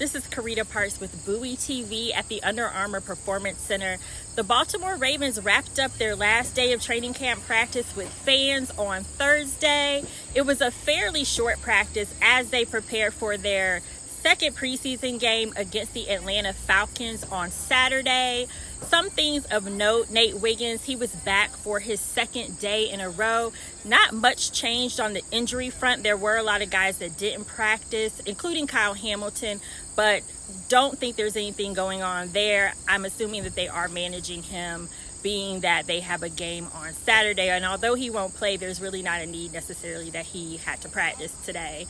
This is Carita Parks with Bowie TV at the Under Armour Performance Center. The Baltimore Ravens wrapped up their last day of training camp practice with fans on Thursday. It was a fairly short practice as they prepared for their second preseason game against the Atlanta Falcons on Saturday. Some things of note: Nate Wiggins, he was back for his second day in a row. Not much changed on the injury front. There were a lot of guys that didn't practice, including Kyle Hamilton, but don't think there's anything going on there. I'm assuming that they are managing him, being that they have a game on Saturday. And although he won't play, there's really not a need necessarily that he had to practice today.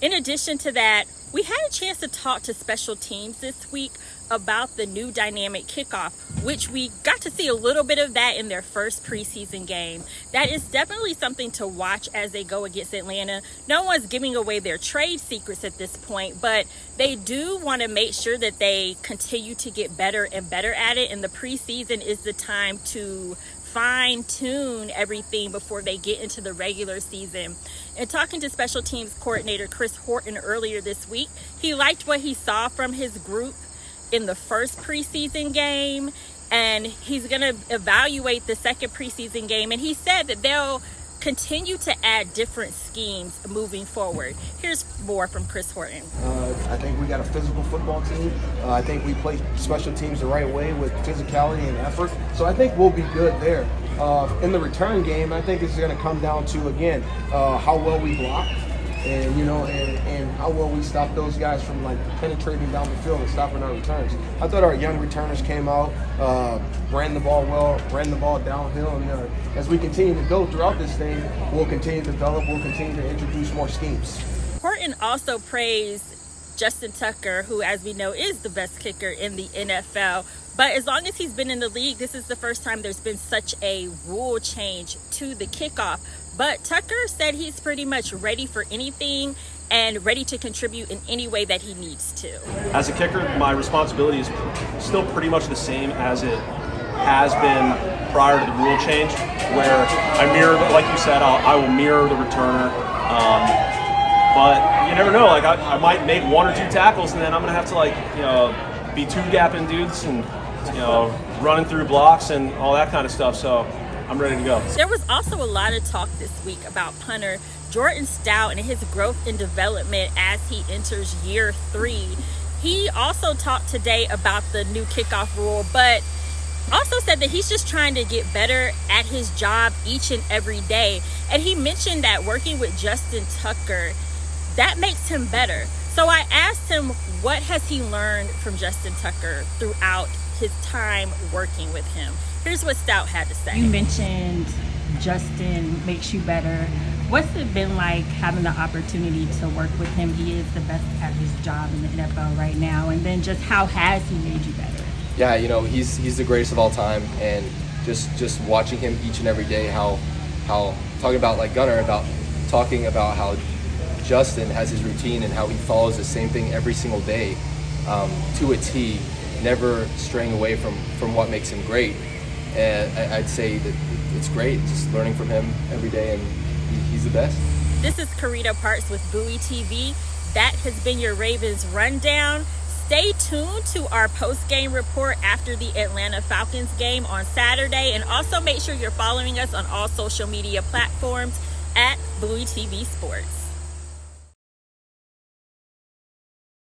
In addition to that, we had a chance to talk to special teams this week about the new dynamic kickoff, which we got to see a little bit of that in their first preseason game. That is definitely something to watch as they go against Atlanta. No one's giving away their trade secrets at this point, but they do want to make sure that they continue to get better and better at it. And the preseason is the time to fine-tune everything before they get into the regular season. And talking to special teams coordinator Chris Horton earlier this week, he liked what he saw from his group in the first preseason game, and he's going to evaluate the second preseason game. And he said that they'll continue to add different schemes moving forward. Here's more from Chris Horton. I think we got a physical football team. I think we play special teams the right way with physicality and effort. So I think we'll be good there. In the return game, I think it's going to come down to, again, how well we block and how well we stop those guys from penetrating down the field and stopping our returns. I thought our young returners came out, ran the ball well, ran the ball downhill, and as we continue to go throughout this thing, we'll continue to develop, we'll continue to introduce more schemes. Horton also praised Justin Tucker, who, as we know, is the best kicker in the NFL. But as long as he's been in the league, this is the first time there's been such a rule change to the kickoff. But Tucker said he's pretty much ready for anything and ready to contribute in any way that he needs to. As a kicker, my responsibility is still pretty much the same as it has been prior to the rule change, where I mirror, like you said, I will mirror the returner. But you never know, I might make one or two tackles and then I'm going to have to be two-gapping dudes and running through blocks and all that kind of stuff. So I'm ready to go. There was also a lot of talk this week about punter Jordan Stout and his growth and development as he enters year 3. He also talked today about the new kickoff rule, but also said that he's just trying to get better at his job each and every day. And he mentioned that working with Justin Tucker, that makes him better. So I asked him, what has he learned from Justin Tucker throughout his time working with him? Here's what Stout had to say. You mentioned Justin makes you better. What's it been like having the opportunity to work with him? He is the best at his job in the NFL right now. And then just how has he made you better? Yeah, he's the greatest of all time, and just watching him each and every day, how talking about Gunnar, talking about how Justin has his routine and how he follows the same thing every single day to a T, never straying away from what makes him great. And I'd say that it's great, just learning from him every day, and he's the best. This is Carita Parks with Bowie TV. That has been your Ravens Rundown. Stay tuned to our post-game report after the Atlanta Falcons game on Saturday, and also make sure you're following us on all social media platforms at Bowie TV Sports.